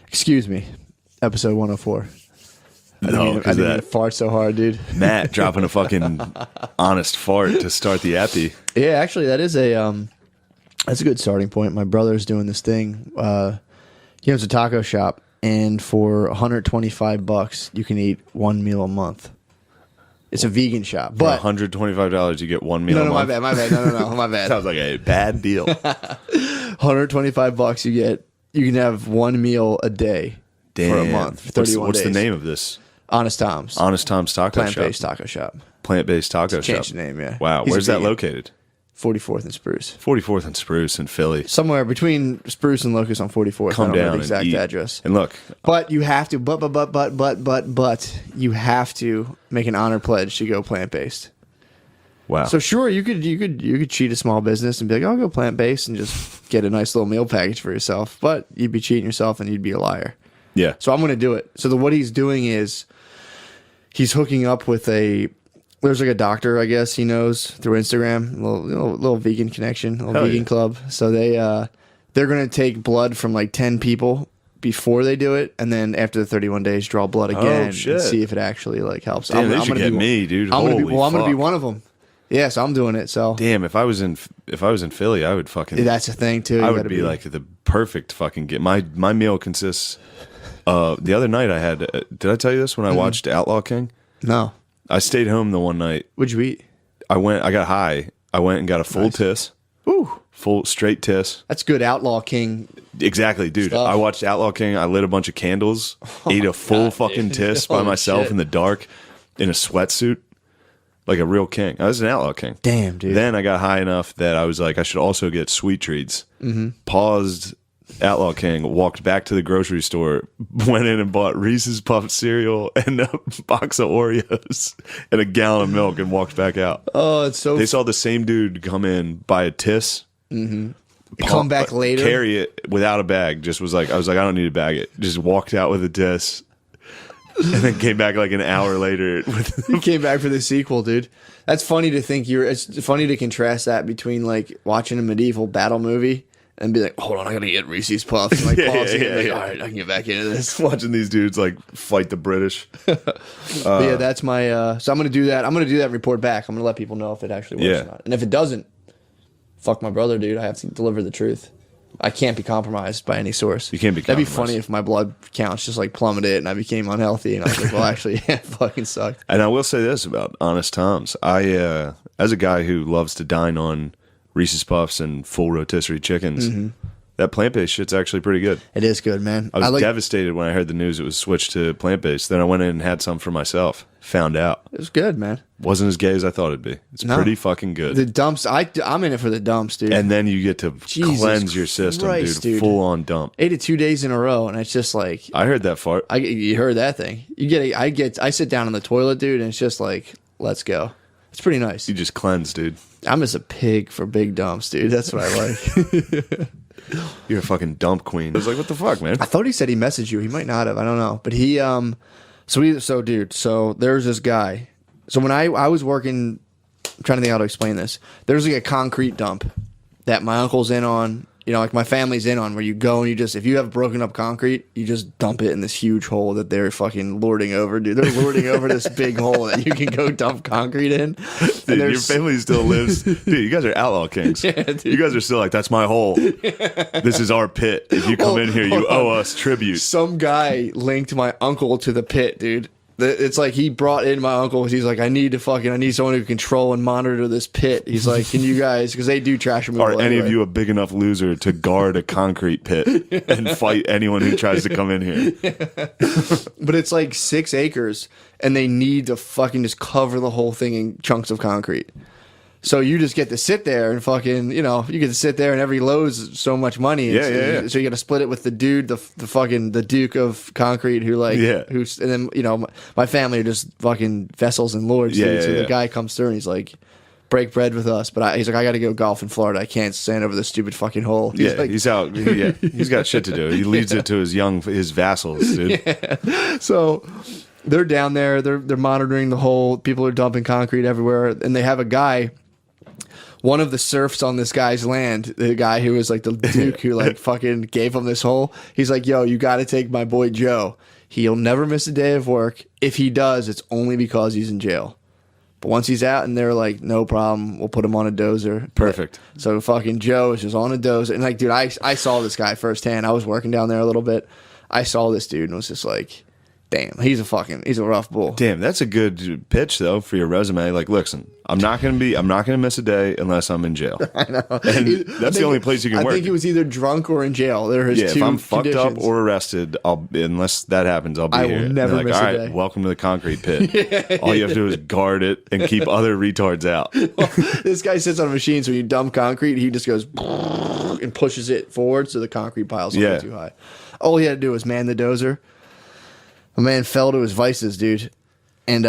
Excuse me. Episode 104. I didn't mean to fart so hard, dude. Matt dropping a fucking honest fart to start the epi. Yeah, actually, that is that's a good starting point. My brother's doing this thing. He owns a taco shop, and for $125, you can eat one meal a month. It's a vegan shop, but $125, you get one meal a month. My bad. No, my bad. Sounds like a bad deal. $125, you can have one meal a day for a month, for 31 What's days. the name of this? Honest Tom's. Honest Tom's Taco Shop. Plant-based taco shop. Plant-based taco shop. Change the name, yeah. Wow, where's that located? 44th and Spruce. 44th and Spruce in Philly. Somewhere between Spruce and Locust on 44th. Come I don't know down the exact and eat. address. And look. But you have to, but you have to make an honor pledge to go plant-based. Wow. So sure, you could cheat a small business and be like, I'll go plant-based and just get a nice little meal package for yourself. But you'd be cheating yourself and you'd be a liar. Yeah. So I'm going to do it. So what he's doing is he's hooking up with there's like a doctor, I guess he knows through Instagram, little vegan connection, vegan club. So they're going to take blood from like 10 people before they do it, and then after the 31 days, draw blood again and see if it actually like helps. Damn, they should get me, dude. I'm going to be one of them. Yeah, so I'm doing it. So damn, if I was in Philly, I would fucking. That's the thing too. I would be like the perfect fucking get. My meal consists. The other night I had. Did I tell you this when I watched Outlaw King? No. I stayed home the one night. What'd you eat? I got high. I went and got a full tiss. Ooh. Full straight tiss. That's good Outlaw King. Exactly, dude. Stuff. I watched Outlaw King. I lit a bunch of candles. Ate a full fucking tiss by myself in the dark in a sweatsuit. Like a real king. I was an Outlaw King. Damn, dude. Then I got high enough that I was like, I should also get sweet treats. Mm-hmm. Paused Outlaw King, walked back to the grocery store, went in and bought Reese's Puffed cereal and a box of Oreos and a gallon of milk and walked back out. Oh, it's so... They saw the same dude come in, buy a tiss. Mm-hmm. Come back later. Carry it without a bag. I was like, I don't need to bag it. Just walked out with a tiss. And then came back like an hour later. You came back for the sequel, dude. That's funny to think. It's funny to contrast that between like watching a medieval battle movie and be like, hold on, I gotta get Reese's Puffs. And like pause it. All right, I can get back into this. Watching these dudes like fight the British. But yeah, that's my. So I'm gonna do that. I'm gonna do that. And report back. I'm gonna let people know if it actually works or not. And if it doesn't, fuck my brother, dude. I have to deliver the truth. I can't be compromised by any source. You can't be compromised. That'd be funny if my blood counts just like plummeted and I became unhealthy and I was like, well, actually, yeah, it fucking sucked. And I will say this about Honest Tom's. I, as a guy who loves to dine on Reese's Puffs and full rotisserie chickens, that plant-based shit's actually pretty good. It is good, man. I was devastated when I heard the news it was switched to plant-based. Then I went in and had some for myself. Found out. It was good, man. Wasn't as gay as I thought it'd be. It's pretty fucking good. The dumps, I'm in it for the dumps, dude. And then you get to cleanse your system, Christ, dude. Full on dump. 8 to 2 days in a row, and it's just like I heard that fart. You heard that thing. I sit down on the toilet, dude, and it's just like, let's go. It's pretty nice. You just cleanse, dude. I'm just a pig for big dumps, dude. That's what I like. You're a fucking dump queen. I was like, what the fuck, man? I thought he said he messaged you. He might not have. I don't know. But he, so there's this guy. So when I was working, I'm trying to think how to explain this. There's like a concrete dump that my uncle's in on, like my family's in on, where you go and if you have broken up concrete, you just dump it in this huge hole that they're fucking lording over, dude. They're lording over this big hole that you can go dump concrete in. Dude, your family still lives. Dude, you guys are Outlaw Kings. Yeah, dude. You guys are still like, that's my hole. This is our pit. If you come in here, you owe us tribute. Some guy linked my uncle to the pit, dude. It's like he brought in my uncle. He's like, I need someone who can control and monitor this pit. He's like, can you guys, because they do trash removal. Are any of you a big enough loser to guard a concrete pit and fight anyone who tries to come in here? But it's like 6 acres, and they need to fucking just cover the whole thing in chunks of concrete. So you just get to sit there and fucking, you get to sit there and every load's so much money. Yeah. So you got to split it with the dude, the Duke of concrete and then, my family are just fucking vessels and lords. Dude. So the guy comes through and he's like, break bread with us. But he's like, I got to go golf in Florida. I can't stand over this stupid fucking hole. He's out. Yeah, he's got shit to do. He leads it to his vassals, dude. Yeah. So they're down there. They're monitoring the hole. People are dumping concrete everywhere. And they have a guy one of the serfs on this guy's land, the guy who was like the duke who like fucking gave him this hole, he's like, yo, you got to take my boy Joe. He'll never miss a day of work. If he does, it's only because he's in jail. But once he's out, and they're like, no problem, we'll put him on a dozer. Perfect. So fucking Joe is just on a dozer. And like, dude, I saw this guy firsthand. I was working down there a little bit. I saw this dude and was just like, damn, he's a rough bull. Damn, that's a good pitch though for your resume. Like, listen, I'm not gonna miss a day unless I'm in jail. I know. And that's the only place you can work. I think he was either drunk or in jail. There are his two if I'm fucked conditions. up or arrested, unless that happens, I'll be here. I will never like, miss all a right, day. welcome to the concrete pit. All you have to do is guard it and keep other retards out. This guy sits on a machine, so when you dump concrete, he just goes and pushes it forward so the concrete piles up too high. All he had to do was man the dozer. A man fell to his vices, dude. And,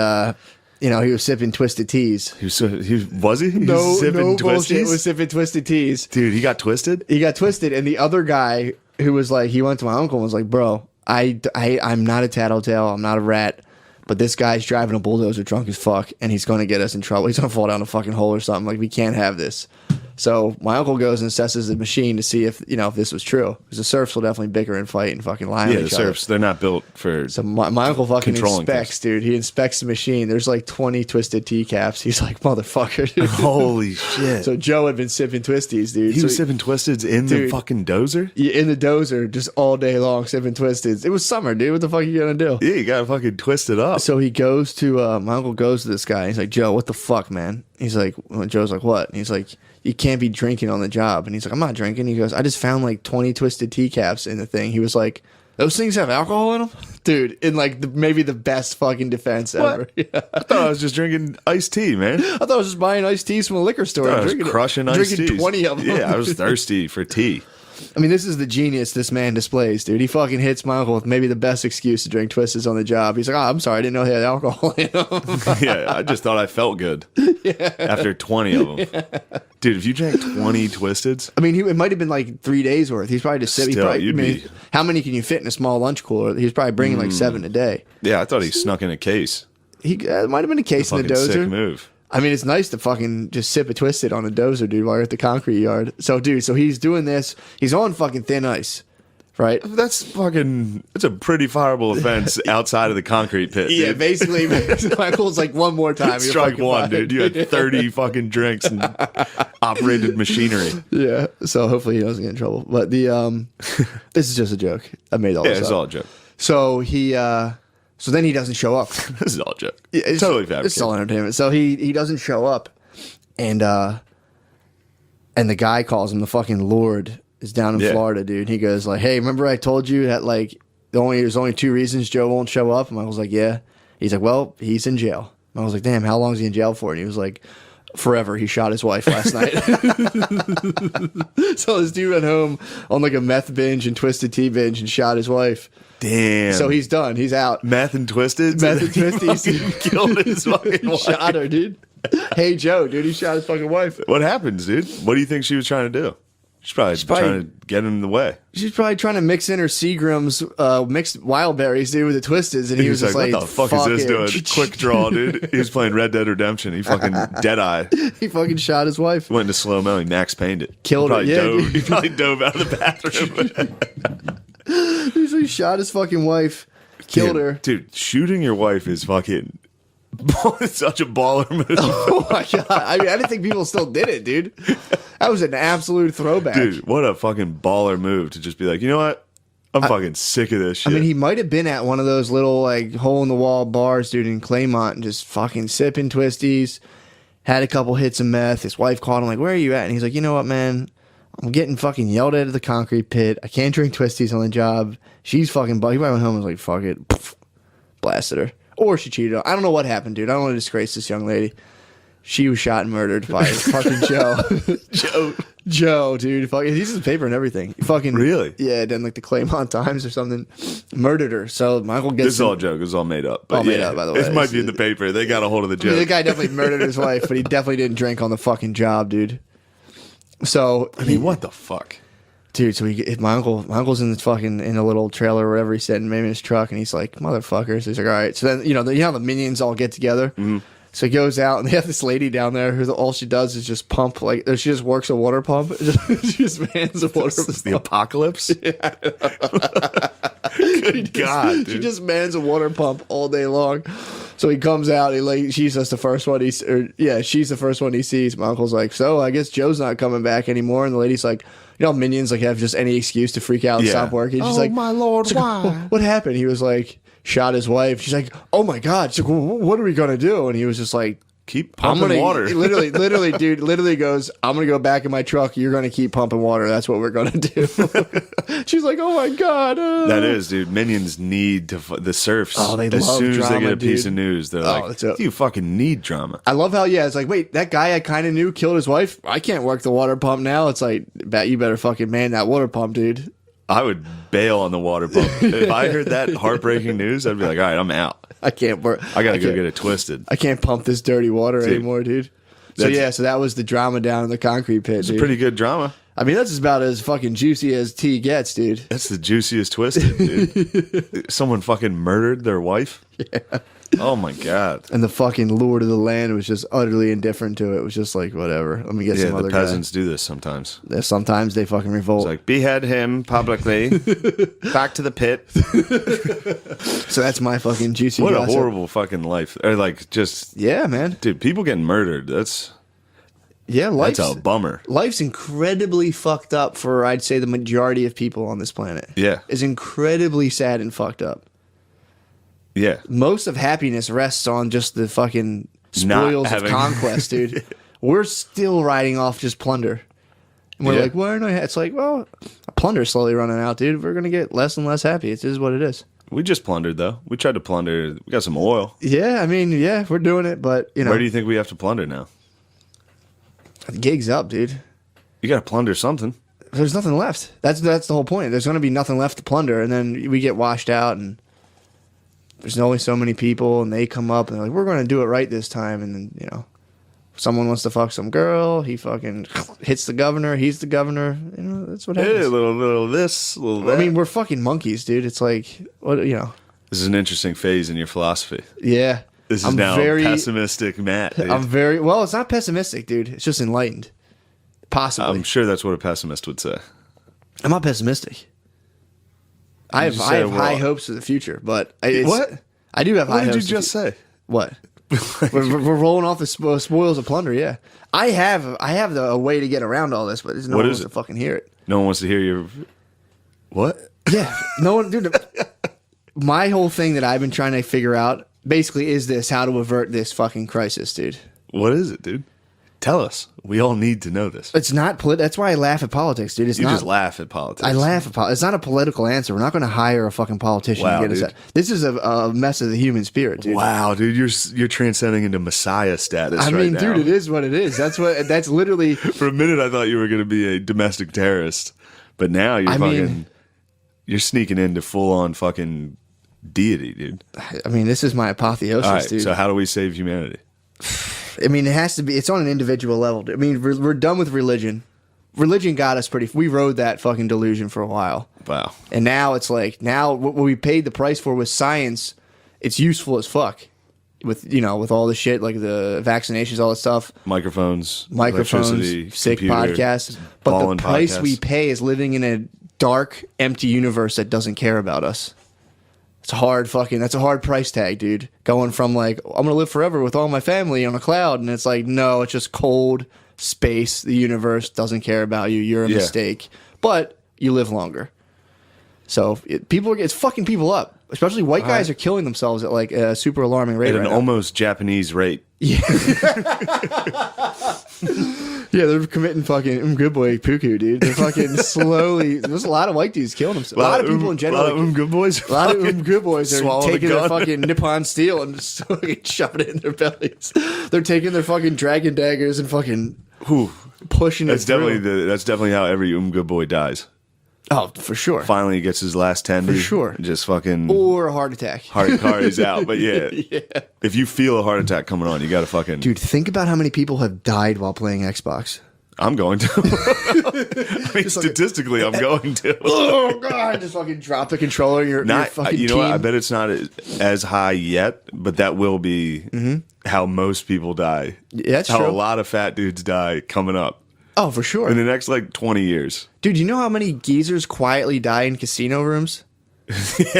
he was sipping Twisted Teas. Was he? No sipping bullshit. Twisties? Was sipping Twisted Teas. Dude, he got twisted? He got twisted. And the other guy who was like, he went to my uncle and was like, bro, I'm not a tattletale. I'm not a rat. But this guy's driving a bulldozer drunk as fuck, and he's going to get us in trouble. He's going to fall down a fucking hole or something. Like, we can't have this. So my uncle goes and assesses the machine to see if this was true. Because the serfs will definitely bicker and fight and fucking lie on each other. Yeah, the serfs, they're not built for So my uncle fucking inspects, things. dude. He inspects the machine. There's like 20 Twisted Tea caps. He's like, motherfucker, dude. Holy shit. So Joe had been sipping Twisties, dude. He was sipping Twisteds in the fucking dozer? Yeah, in the dozer, just all day long, sipping Twisteds. It was summer, dude. What the fuck are you going to do? Yeah, you gotta fucking twist it up. So he goes to, my uncle goes to this guy. He's like, Joe, what the fuck, man? He's like, Joe's like, what? And he's like, you can't be drinking on the job. And he's like, I'm not drinking. He goes, I just found like 20 Twisted Tea caps in the thing. He was like, those things have alcohol in them? Dude, in like maybe the best fucking defense ever. Yeah. I thought I was just drinking iced tea, man. I thought I was just buying iced teas from a liquor store. I was crushing iced drinking teas. 20 of them. Yeah, I was thirsty for tea. I mean, this is the genius this man displays, dude. He fucking hits my uncle with maybe the best excuse to drink Twisted on the job. He's like, I'm sorry, I didn't know he had alcohol in them. Yeah, I just thought I felt good after 20 of them. Yeah. Dude, if you drank 20 Twisteds... I mean, it might have been like 3 days worth. He's probably just sitting... How many can you fit in a small lunch cooler? He's probably bringing like 7 a day. Yeah, I thought he snuck in a case. It might have been a case in the dozer. Sick move. I mean, it's nice to fucking just sip a Twisted on a dozer, dude, while you're at the concrete yard. So, dude, he's doing this. He's on fucking thin ice, right? That's a pretty fireable offense outside of the concrete pit. Yeah, dude. basically, Michael's like, one more time. Strike one, dude. You had 30 fucking drinks and operated machinery. Yeah, so hopefully he doesn't get in trouble. But this is just a joke. I made all this up. It's all a joke. So so then he doesn't show up. This is all a joke. Yeah, it's totally fabricated. It's all entertainment. So he doesn't show up, and the guy calls him the fucking Lord is down in Florida, dude. He goes like, "Hey, remember I told you that like there's only 2 reasons Joe won't show up?" And Michael's like, "Yeah." He's like, "Well, he's in jail." And I was like, "Damn, how long is he in jail for?" And he was like, "Forever. He shot his wife last night." So this dude went home on like a meth binge and Twisted Tea binge and shot his wife. Damn. So he's done. He's out. Meth and Twisted? Meth and Twisties. He killed his fucking wife. Shot her, dude. Hey, Joe, dude, he shot his fucking wife. What happens, dude? What do you think she was trying to do? She's probably trying to get in the way. She's probably trying to mix in her Seagram's mixed wild berries, dude, with the Twisteds. And he was just like, what the fuck is this doing? Quick draw, dude. He was playing Red Dead Redemption. He fucking dead-eye. He fucking shot his wife. Went into slow-mo. He Max Payne'd it. Killed her, yeah. He probably dove out of the bathroom. He shot his fucking wife. Killed her. Dude, shooting your wife is fucking... It's such a baller move. Oh my god! I mean, I didn't think people still did it, dude. That was an absolute throwback. Dude, what a fucking baller move to just be like, you know what? I'm fucking sick of this shit. I mean, he might have been at one of those little like hole in the wall bars, dude, in Claymont, and just fucking sipping Twisties. Had a couple hits of meth. His wife called him like, "Where are you at?" And he's like, "You know what, man? I'm getting fucking yelled at the concrete pit. I can't drink Twisties on the job. She's fucking." He probably went home and was like, "Fuck it," blasted her. Or she cheated on. I don't know what happened, dude. I don't want to disgrace this young lady. She was shot and murdered by fucking Joe. Joe, dude. Fucking, he's in the paper and everything. Fucking really? Yeah, then like the Claymont Times or something murdered her. So Michael gets. This is all a joke. This is all made up. But all made up, by the way. This might be in the paper. They got a hold of the joke. I mean, the guy definitely murdered his wife, but he definitely didn't drink on the fucking job, dude. So I mean, what the fuck? Dude, so my uncle's in a little trailer or whatever he said, maybe in his truck, and he's like, motherfuckers. He's like, all right. So then, you know how the minions all get together? Mm-hmm. So he goes out, and they have this lady down there who all she does is just pump, like, she just works a water pump. She just mans a water pump. The apocalypse? Yeah. Good God, dude. She just mans a water pump all day long. So he comes out, she's just the first one she's the first one he sees. My uncle's like, so I guess Joe's not coming back anymore. And the lady's like, you know, minions like have just any excuse to freak out and stop working. She's like, my Lord, why? What happened? He was like, shot his wife. She's like, oh my God. She's like, what are we going to do? And he was just like, keep pumping water. Literally, dude, literally goes, I'm going to go back in my truck. You're going to keep pumping water. That's what we're going to do. She's like, oh my God. That is, dude. Minions need the serfs. Oh, they as love soon as drama, they get a piece dude. of news, they're like, you fucking need drama. I love how, it's like, wait, that guy I kind of knew killed his wife. I can't work the water pump now. It's like, you better fucking man that water pump, dude. I would bail on the water pump. If I heard that heartbreaking news, I'd be like, all right, I'm out. I can't work. I got to go get it twisted. I can't pump this dirty water anymore, dude. So that was the drama down in the concrete pit, dude. It's pretty good drama. I mean, that's about as fucking juicy as tea gets, dude. That's the juiciest twisted, dude. Someone fucking murdered their wife? Yeah. Oh my God. And the fucking lord of the land was just utterly indifferent to it. It was just like, whatever. Let me get some other the peasants do this sometimes. Sometimes they fucking revolt. It's like, behead him publicly. Back to the pit. So that's my fucking juicy What gossip. a horrible fucking life. Or like, just... Yeah, man. Dude, people getting murdered. That's a bummer. Life's incredibly fucked up for, I'd say, the majority of people on this planet. Yeah. It's incredibly sad and fucked up. Yeah. Most of happiness rests on just the fucking spoils of conquest, dude. We're still riding off just plunder. And we're like, why aren't I? It's like, well, plunder's slowly running out, dude. We're going to get less and less happy. It is what it is. We just plundered, though. We tried to plunder. We got some oil. Yeah, I mean, we're doing it, but, Where do you think we have to plunder now? The gig's up, dude. You got to plunder something. There's nothing left. That's the whole point. There's going to be nothing left to plunder, and then we get washed out, and there's only so many people, and they come up, and they're like, we're going to do it right this time, and then, someone wants to fuck some girl, he fucking hits the governor, he's the governor, that's what happens. Hey, a little this, a little that. I mean, we're fucking monkeys, dude. It's like, what, This is an interesting phase in your philosophy. Yeah. This is now pessimistic Matt, dude. Well, it's not pessimistic, dude. It's just enlightened. Possibly. I'm sure that's what a pessimist would say. I'm not pessimistic. I have high hopes for the future, but what? I do have high hopes. What did you just say? What? we're rolling off the spoils of plunder. Yeah, I have a way to get around all this, but no one wants to fucking hear it. No one wants to hear your what? Yeah, no one, dude. My whole thing that I've been trying to figure out basically is this: how to avert this fucking crisis, dude. What is it, dude? Tell us. We all need to know this. It's not that's why I laugh at politics, dude. You just laugh at politics. I laugh at politics. It's not a political answer. We're not going to hire a fucking politician to get us out. This is a mess of the human spirit, dude. Wow, dude, you're transcending into Messiah status. I mean, dude, it is what it is. That's literally. For a minute, I thought you were going to be a domestic terrorist, but now you're sneaking into full on fucking deity, dude. I mean, this is my apotheosis, all right, dude. So how do we save humanity? I mean, it has to be. It's on an individual level. I mean, we're done with religion. Religion got us we rode that fucking delusion for a while. Wow. And now it's like, what we paid the price for was science. It's useful as fuck. With all the shit, like the vaccinations, all that stuff. Microphones, sick podcasts. But the price we pay is living in a dark, empty universe that doesn't care about us. It's that's a hard price tag, dude. Going from like, I'm going to live forever with all my family on a cloud. And it's like, no, it's just cold space. The universe doesn't care about you. You're a mistake. But you live longer. So it's fucking people up. Especially white guys are killing themselves at like a super alarming rate. At an almost Japanese rate. Yeah. Yeah, they're committing fucking good boy puku, dude. They're fucking slowly. There's a lot of white dudes killing themselves. A lot of people in general. A lot of good boys. A lot of good boys are taking their fucking Nippon steel and just fucking shoving it in their bellies. They're taking their fucking dragon daggers and fucking pushing it through. That's definitely how every good boy dies. Oh, for sure. Finally, he gets his last tendy. For sure. Just fucking. Or a heart attack. He's out. But yeah. If you feel a heart attack coming on, you got to fucking. Dude, think about how many people have died while playing Xbox. I'm going to. I mean, statistically, I'm going to. Oh god! Just fucking drop the controller. Your fucking you know team. what? I bet it's not as high yet, but that will be how most people die. Yeah, that's how true. a lot of fat dudes die coming up Oh, for sure. in the next like 20 years. Dude, you know how many geezers quietly die in casino rooms?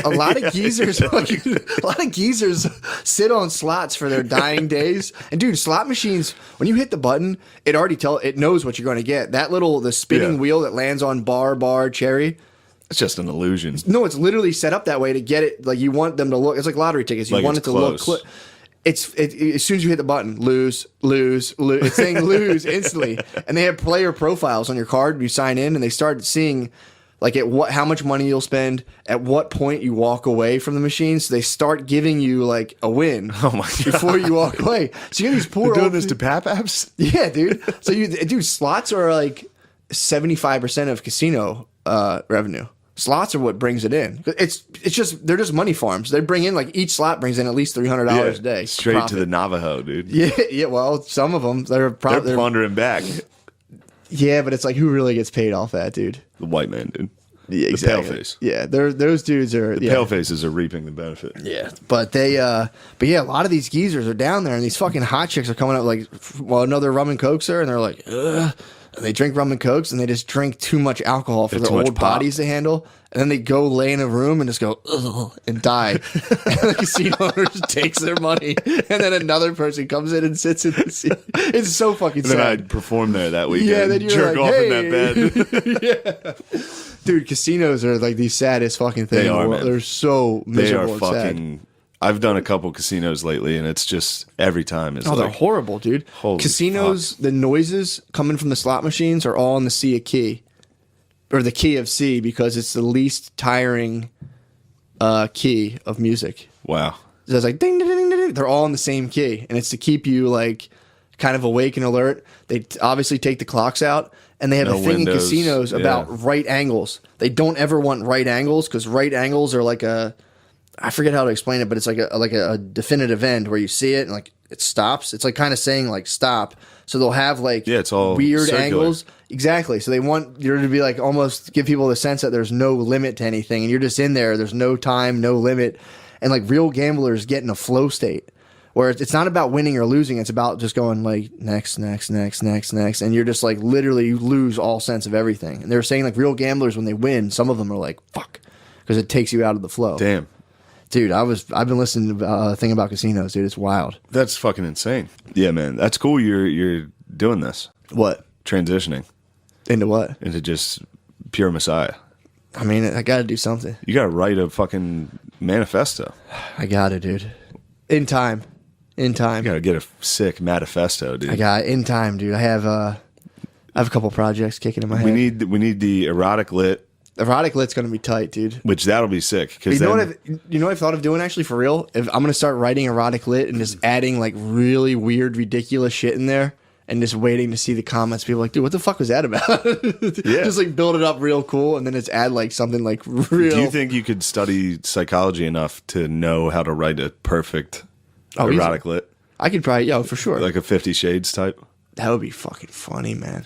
A lot of geezers sit on slots for their dying days. And dude, slot machines, when you hit the button, it knows what you're going to get. The spinning wheel that lands on bar, cherry. It's just an illusion. No, it's literally set up that way to get it. Like you want them to look. It's like lottery tickets. You want it to look. As soon as you hit the button, lose. It's saying lose instantly. And they have player profiles on your card. You sign in, and they start seeing like how much money you'll spend, at what point you walk away from the machine. So they start giving you like a win before you walk away. So you get these poor They're doing this to Pap Apps? Yeah, dude. So slots are like 75% of casino revenue. Slots are what brings it in. They're just money farms. They bring in like each slot brings in at least $300 a day. Straight profit. to the Navajo, dude. Yeah. Well, some of them they're plundering back. Yeah, but it's like who really gets paid off that, dude? The white man, dude. Yeah, exactly. The paleface. Yeah, those dudes are the palefaces are reaping the benefit. Yeah, but a lot of these geezers are down there, and these fucking hot chicks are coming up like, well, another rum and cokeser, and they're like, ugh. And they drink rum and cokes, and they just drink too much alcohol for their old bodies to handle. And then they go lay in a room and just go, ugh, and die. And the casino owner just takes their money. And then another person comes in and sits in the seat. It's so fucking sad. Then I'd perform there that weekend. Yeah, then you're jerk like, off hey. in that bed. Yeah. Dude, casinos are like the saddest fucking thing. They are, man. They're so miserable They are fucking... sad. I've done a couple casinos lately, and it's just every time is they're horrible, dude. Casinos, the noises coming from the slot machines are all in the C of key, or the key of C, because it's the least tiring key of music. Wow. So it's like ding, ding, ding, ding, ding. They're all in the same key, and it's to keep you like kind of awake and alert. They obviously take the clocks out, and they have a thing in casinos about right angles. They don't ever want right angles because right angles are like I forget how to explain it, but it's like a definitive end where you see it and like it stops. It's like kind of saying like stop. So they'll have like it's all weird circular. angles. Exactly. So they want you to be like almost give people the sense that there's no limit to anything, and you're just in there. There's no time, no limit, and like real gamblers get in a flow state where it's not about winning or losing. It's about just going like next, and you're just like literally you lose all sense of everything. And they're saying like real gamblers when they win, some of them are like fuck because it takes you out of the flow. Damn. Dude, I've been listening to a thing about casinos, dude. It's wild. That's fucking insane. Yeah, man. That's cool you're doing this. What? Transitioning. Into what? Into just pure Messiah. I mean, I got to do something. You got to write a fucking manifesto. I got to, dude. In time. You got to get a sick manifesto, dude. In time, dude. I have a couple projects kicking in my head. We need the erotic lit. Erotic lit's going to be tight, dude. Which that'll be sick. You know what I've thought of doing actually for real? If I'm going to start writing erotic lit and just adding like really weird, ridiculous shit in there and just waiting to see the comments. People are like, dude, what the fuck was that about? Yeah. Just like build it up real cool and then just add like something like real. Do you think you could study psychology enough to know how to write a perfect erotic lit? I could probably, for sure. Like a 50 Shades type? That would be fucking funny, man.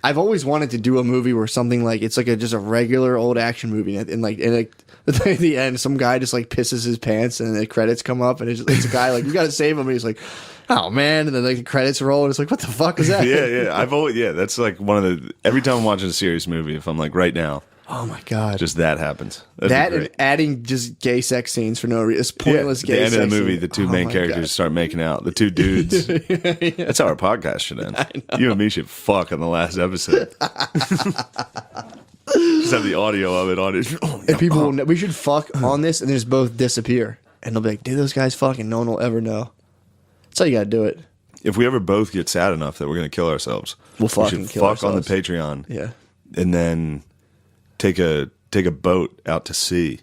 I've always wanted to do a movie where something like it's like just a regular old action movie, and like at the end, some guy just like pisses his pants, and the credits come up, and it's a guy like you got to save him, and he's like, oh man, and then like the credits roll, and it's like what the fuck is that? Yeah. That's like one of the every time I'm watching a serious movie, if I'm like right now. Oh my god! Just that happens. And adding just gay sex scenes for no reason. It's pointless gay sex. At the end of the movie, scene. the two main characters start making out. The two dudes. Yeah. That's how our podcast should end. You and me should fuck on the last episode. Just have the audio of it on it. And people, we should fuck on this and just both disappear. And they'll be like, dude, those guys fucking, no one will ever know. That's how you gotta do it. If we ever both get sad enough that we're gonna kill ourselves, we should kill ourselves on the Patreon. Yeah. And then take a boat out to sea,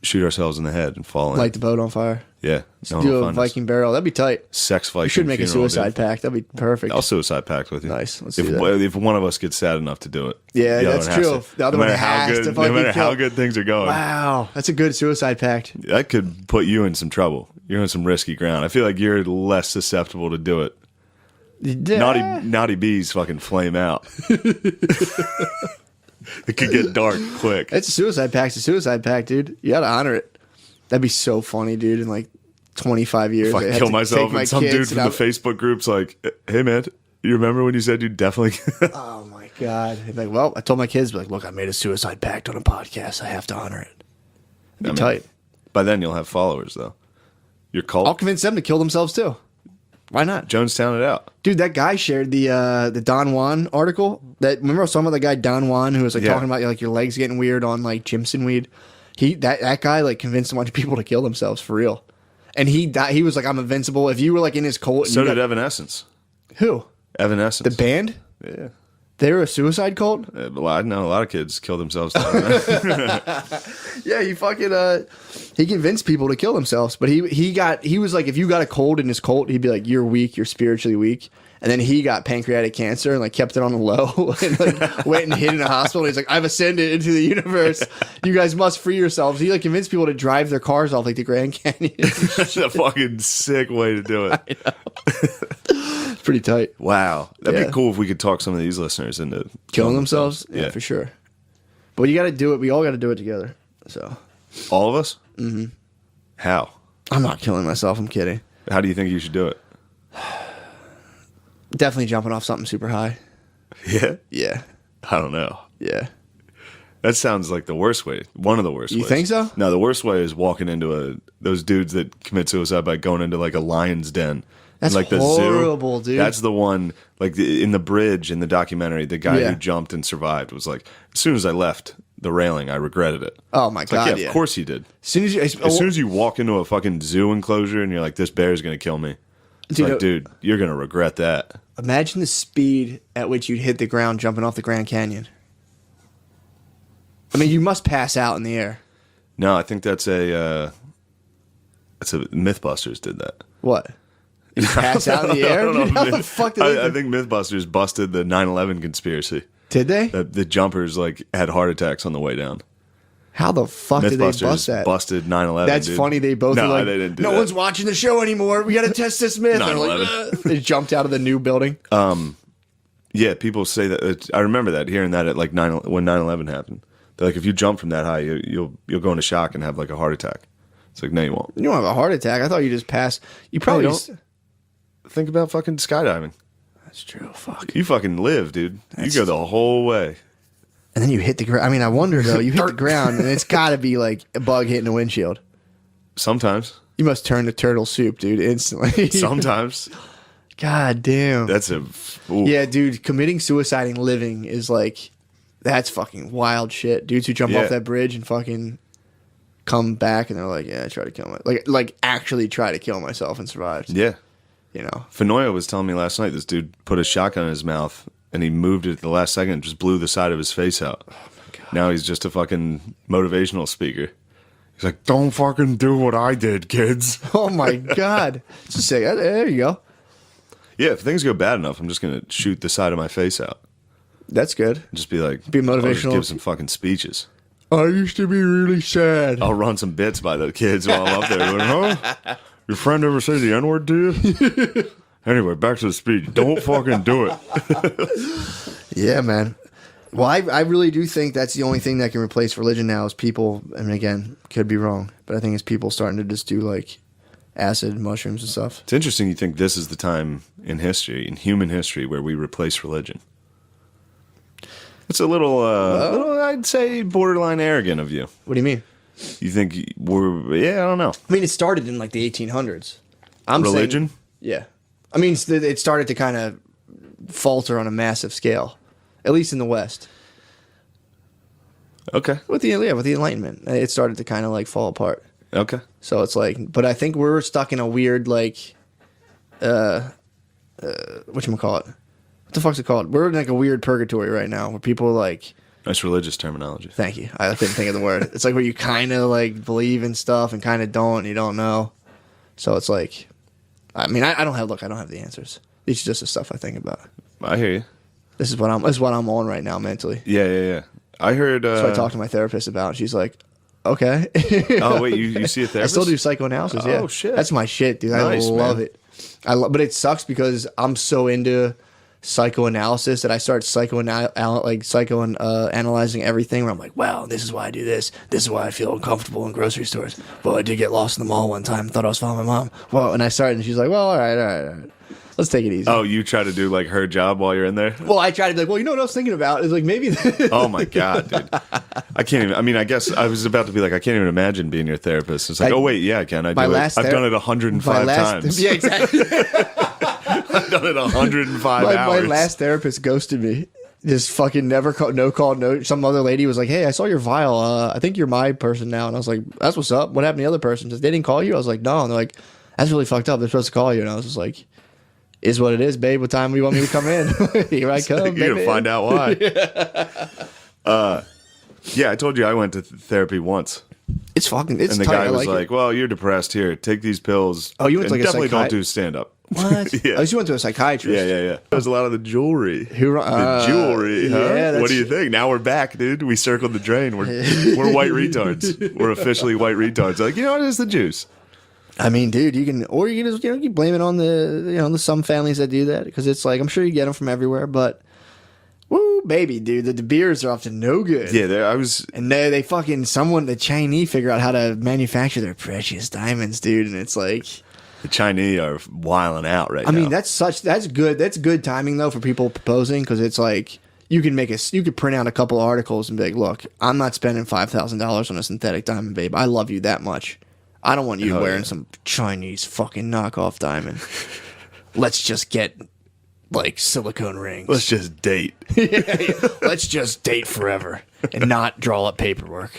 shoot ourselves in the head and fall in. Light the boat on fire. Yeah. No do a Viking barrel. That'd be tight. Sex Viking. We should make a suicide pact. That'd be perfect. I'll suicide pact with you. Nice. Let's do that. If one of us gets sad enough to do it. Yeah, that's true. The other one has to fucking no matter how good things are going. Wow. That's a good suicide pact. That could put you in some trouble. You're on some risky ground. I feel like you're less susceptible to do it. Naughty bees fucking flame out. It could get dark quick. It's a suicide pact. It's a suicide pact, dude. You gotta honor it. That'd be so funny, dude. In like 25 years, If I kill myself and some dude from the Facebook group's like, "Hey man, you remember when you said you definitely?" Oh my god! He'd be like, well, I told my kids, like, look, I made a suicide pact on a podcast. I have to honor it. Be tight. By then you'll have followers though. Your cult. I'll convince them to kill themselves too. Why not? Jonestown it out. Dude, that guy shared the Don Juan article. Remember I was talking about the guy Don Juan who was like talking about like your legs getting weird on like Jimson weed. That guy like convinced a bunch of people to kill themselves for real. And he was like, I'm invincible. If you were like in his cult, So did Evanescence. Who? Evanescence. The band? Yeah. They were a suicide cult? I know a lot of kids kill themselves. Yeah, he fucking he convinced people to kill themselves. But he was like, if you got a cold in his cult, he'd be like, you're weak, you're spiritually weak. And then he got pancreatic cancer and like kept it on the low and like went and hid in a hospital. He's like, I've ascended into the universe. You guys must free yourselves. He like convinced people to drive their cars off like the Grand Canyon. That's a fucking sick way to do it. I know. It's pretty tight. Wow. That'd be cool if we could talk some of these listeners into killing themselves. Yeah, for sure. But you got to do it. We all got to do it together. So all of us? Mm-hmm. How? I'm not killing myself. I'm kidding. How do you think you should do it? Definitely jumping off something super high. Yeah? Yeah. I don't know. Yeah. That sounds like the worst way. One of the worst ways. You think so? No, the worst way is walking into those dudes that commit suicide by going into like a lion's den. That's like the horrible, zoo. dude. That's the one, like in the bridge in the documentary, the guy who jumped and survived was like, as soon as I left the railing, I regretted it. Oh my God. Like, yeah, of course he did. As soon as you walk into a fucking zoo enclosure and you're like, this bear's going to kill me. It's like, dude, you're going to regret that. Imagine the speed at which you'd hit the ground jumping off the Grand Canyon. I mean, you must pass out in the air. No, I think that's a Mythbusters did that. What? You pass out in the air? Dude, how the fuck did they I think Mythbusters busted the 9/11 conspiracy. Did they? The jumpers like had heart attacks on the way down. How the fuck did they bust that? Busted 9/11. That's funny. They both were like, they didn't do no that. one's watching the show anymore. We got to test this myth. And they're like, they jumped out of the new building. Yeah, people say that. I remember that, hearing that at like when 9/11 happened. They're like, if you jump from that high, you'll go into shock and have like a heart attack. It's like, no, you won't. You don't have a heart attack. I thought you just passed. You probably don't. Think about fucking skydiving. That's true. Fuck. You fucking live, dude. You go the whole way. And then you hit the ground. I mean, I wonder, though. You hit the ground, and it's got to be like a bug hitting a windshield. Sometimes. You must turn to turtle soup, dude, instantly. Sometimes. God damn. That's a... Ooh. Yeah, dude, committing suicide and living is like... That's fucking wild shit. Dudes who jump off that bridge and fucking come back, and they're like, yeah, I tried to kill myself. Like actually try to kill myself and survived. Yeah. You know? Fenoya was telling me last night, this dude put a shotgun in his mouth, and he moved it at the last second and just blew the side of his face out. Oh my God. Now he's just a fucking motivational speaker. He's like, don't fucking do what I did, kids. Oh my God. Just say, there you go. Yeah, if things go bad enough, I'm just going to shoot the side of my face out. That's good. Just be like, be motivational. I'll just give some fucking speeches. I used to be really sad. I'll run some bits by the kids while I'm up there. Like, huh? Your friend ever say the N-word to you? Anyway, back to the speech. Don't fucking do it. Yeah, man. Well, I really do think that's the only thing that can replace religion now is people, I mean, again, could be wrong, but I think it's people starting to just do like acid, mushrooms and stuff. It's interesting you think this is the time in history, in human history, where we replace religion. It's a little, I'd say, borderline arrogant of you. What do you mean? You think I don't know. I mean, it started in like the 1800s. Religion? Yeah. I mean, it started to kind of falter on a massive scale, at least in the West. Okay. With the Enlightenment, it started to kind of like fall apart. Okay. So it's like, but I think we're stuck in a weird like, whatchamacallit? What the fuck's it called? We're in like a weird purgatory right now where people are like... That's religious terminology. Thank you. I couldn't think of the word. It's like where you kind of like believe in stuff and kind of don't and you don't know. So it's like... I mean, I don't have the answers. These are just the stuff I think about. I hear you. This is what I'm on right now mentally. Yeah. I heard... That's what I talked to my therapist about. She's like, okay. Oh, wait, you see a therapist? I still do psychoanalysis, yeah. Oh, shit. That's my shit, dude. Nice, I love man. it. But it sucks because I'm so into psychoanalysis that I start psychoanalyzing everything. Where I'm like, wow, this is why I do this. This is why I feel uncomfortable in grocery stores. Well, I did get lost in the mall one time. Thought I was following my mom. Well, and I started, and she's like, well, all right. Let's take it easy. Oh, you try to do like her job while you're in there? Well, I try to be like, well, you know what I was thinking about? It's like maybe. Oh my God, dude. I can't even. I mean, I guess I was about to be like, I can't even imagine being your therapist. It's like, oh wait, yeah, I can. I do it. I've done it 105 times. Yeah, exactly. I've done it 105 hours. My last therapist ghosted me. Just fucking never no. Some other lady was like, hey, I saw your vial. I think you're my person now. And I was like, that's what's up. What happened to the other person? Just, they didn't call you? I was like, no. And they're like, that's really fucked up. They're supposed to call you. And I was just like, is what it is, babe. What time do you want me to come in? Here I come. You're going to find out why. Yeah, I told you I went to therapy once. It's fucking, it's and the tight. guy was like, well, you're depressed. Here, take these pills. Oh, you went to like a definitely don't do stand-up. What? Yeah. Oh, you went to a psychiatrist. Yeah. There's a lot of the jewelry. The Jewelry, huh? Yeah, what do you think? Now we're back, dude. We circled the drain. We're white retards. We're officially white retards. Like, you know what? It's the juice. I mean, dude, you can just, you blame it on the some families that do that, because it's like, I'm sure you get them from everywhere, but woo, baby, dude, the beers are often no good. Yeah, and they fucking the Chinese figure out how to manufacture their precious diamonds, dude, and it's like the Chinese are wilding out right now. I mean, that's good timing though for people proposing, because it's like you could print out a couple of articles and be like, look, I'm not spending $5,000 on a synthetic diamond, babe. I love you that much. I don't want you wearing some Chinese fucking knockoff diamond. Let's just get like silicone rings. Let's just date. Yeah. Let's just date forever and not draw up paperwork.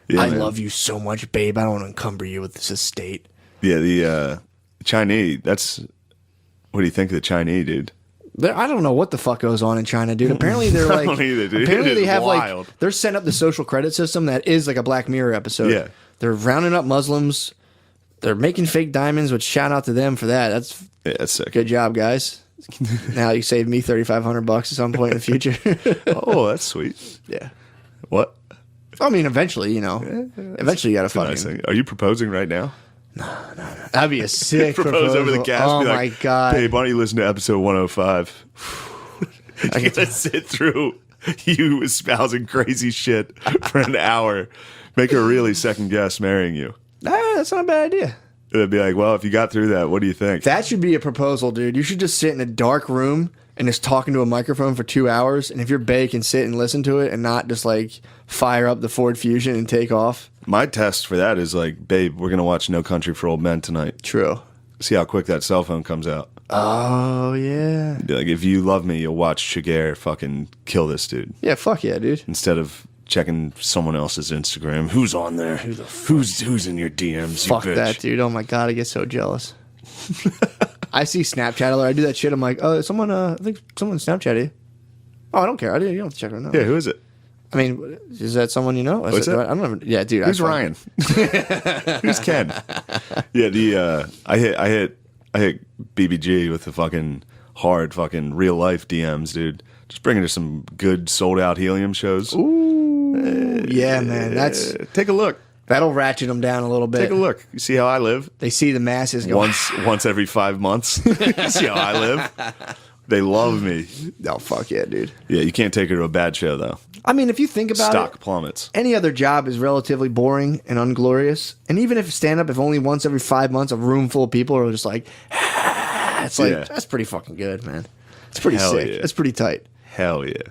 Yeah, I love you so much, babe. I don't want to encumber you with this estate. Yeah, the Chinese. What do you think of the Chinese, dude? I don't know what the fuck goes on in China, dude. Apparently they're like, I don't either, dude. Apparently they have wild. Like, they're setting up the social credit system that is like a Black Mirror episode. Yeah. They're rounding up Muslims. They're making fake diamonds, which shout out to them for that. That's sick. Good job, guys. Now you saved me $3,500 at some point in the future. Oh, that's sweet. Yeah. What? I mean, eventually, eventually you got to fucking. Nice. Are you proposing right now? No. That'd be a sick propose over the cast. Oh be my like, God. Hey, why don't you listen to episode 105? I get to sit through you espousing crazy shit for an hour. Make her really second guess marrying you. That's not a bad idea. It'd be like, well, if you got through that, what do you think? That should be a proposal, dude. You should just sit in a dark room and just talking to a microphone for 2 hours. And if your bae can sit and listen to it and not just like fire up the Ford Fusion and take off. My test for that is like, babe, we're going to watch No Country for Old Men tonight. True. See how quick that cell phone comes out. Oh, yeah. Be like, if you love me, you'll watch Shigeru fucking kill this dude. Yeah, fuck yeah, dude. Instead of checking someone else's Instagram. Who's on there? Who's in your DMs? Fuck you bitch. that, dude. Oh my God, I get so jealous. I see Snapchat alert. I do that shit. I'm like, oh, someone. I think someone Snapchatted you. Oh, I don't care. You don't have to check it out. Yeah, who is it? I mean, is that someone you know? What's that? I don't know. Yeah, dude. Who's Ryan? Who's Ken? Yeah, I hit BBG with the fucking hard fucking real life DMs, dude. Just bringing her some good sold out helium shows. Ooh, yeah, man. Take a look. That'll ratchet them down a little bit. Take a look. You see how I live? They see the masses go once every 5 months. You see how I live? They love me. Oh, fuck yeah, dude. Yeah, you can't take her to a bad show, though. I mean, if you think about Stock plummets. Any other job is relatively boring and unglorious. And even if stand-up, if only once every 5 months a room full of people are just like, it's like, that's pretty fucking good, man. It's pretty sick. Yeah. It's pretty tight. Hell yeah.